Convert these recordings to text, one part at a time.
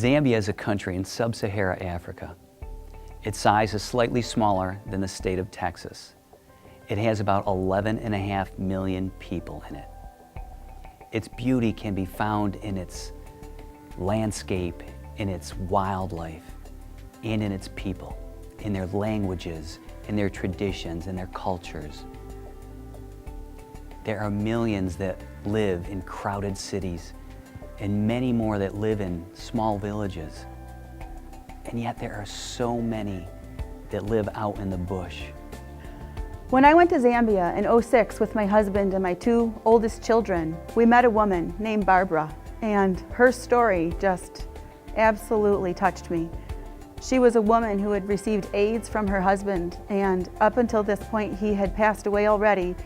Zambia is a country in sub-Saharan Africa. Its size is slightly smaller than the state of Texas. It has about 11.5 million people in it. Its beauty can be found in its landscape, in its wildlife, and in its people, in their languages, in their traditions, in their cultures. There are millions that live in crowded cities and many more that live in small villages. And yet there are so many that live out in the bush. When I went to Zambia in '06 with my husband and my two oldest children, we met a woman named Barbara, and her story just absolutely touched me. She was a woman who had received AIDS from her husband, and up until this point he had passed away already.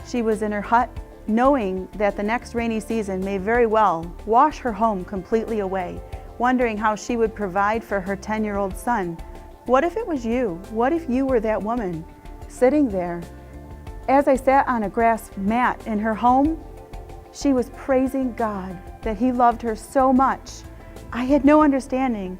She was in her hut knowing that the next rainy season may very well wash her home completely away, wondering how she would provide for her 10-year-old son. What if it was you? What if you were that woman sitting there? As I sat on a grass mat in her home, she was praising God that He loved her so much. I had no understanding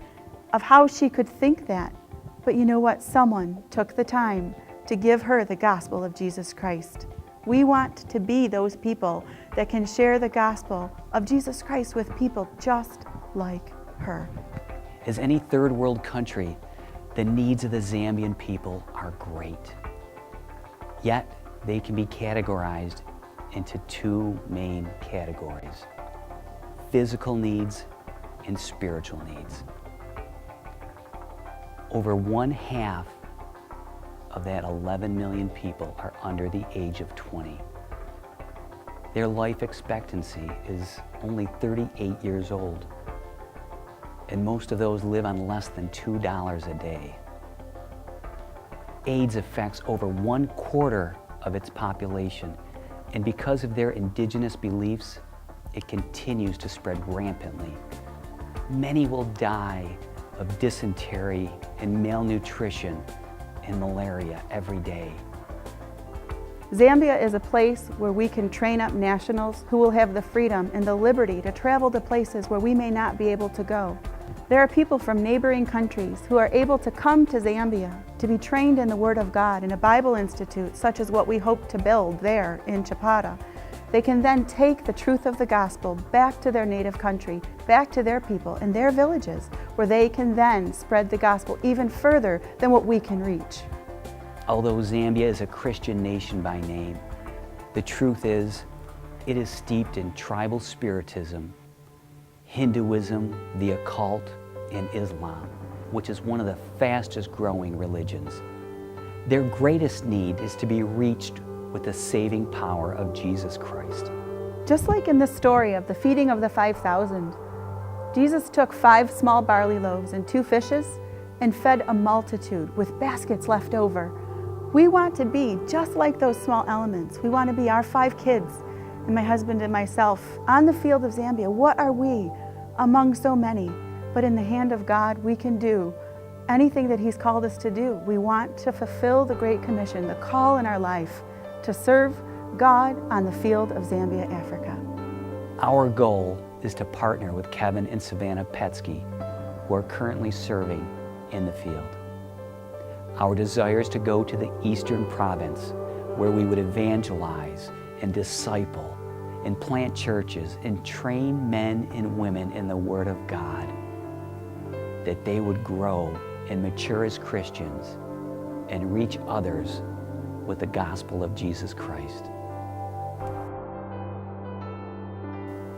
of how she could think that. But you know what? Someone took the time to give her the gospel of Jesus Christ. We want to be those people that can share the gospel of Jesus Christ with people just like her. As any third world country, the needs of the Zambian people are great. Yet, they can be categorized into two main categories: physical needs and spiritual needs. Over 1/2 of that 11 million people are under the age of 20. Their life expectancy is only 38 years old, and most of those live on less than $2 a day. AIDS affects over 1/4 of its population, and because of their indigenous beliefs, it continues to spread rampantly. Many will die of dysentery and malnutrition and malaria every day. Zambia is a place where we can train up nationals who will have the freedom and the liberty to travel to places where we may not be able to go. There are people from neighboring countries who are able to come to Zambia to be trained in the Word of God in a Bible institute such as what we hope to build there in Chapata. They can then take the truth of the gospel back to their native country, back to their people and their villages, where they can then spread the gospel even further than what we can reach. Although Zambia is a Christian nation by name, the truth is it is steeped in tribal spiritism, Hinduism, the occult, and Islam, which is one of the fastest growing religions. Their greatest need is to be reached with the saving power of Jesus Christ. Just like in the story of the feeding of the 5,000, Jesus took 5 small barley loaves and 2 fishes and fed a multitude with baskets left over. We want to be just like those small elements. We want to be our 5 kids and my husband and myself on the field of Zambia. What are we among so many? But in the hand of God, we can do anything that He's called us to do. We want to fulfill the Great Commission, the call in our life to serve God on the field of Zambia, Africa. Our goal is to partner with Kevin and Savannah Petsky, who are currently serving in the field. Our desire is to go to the Eastern Province, where we would evangelize and disciple and plant churches and train men and women in the Word of God, that they would grow and mature as Christians and reach others with the gospel of Jesus Christ.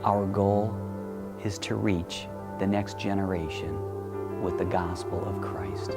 Our goal is to reach the next generation with the gospel of Christ.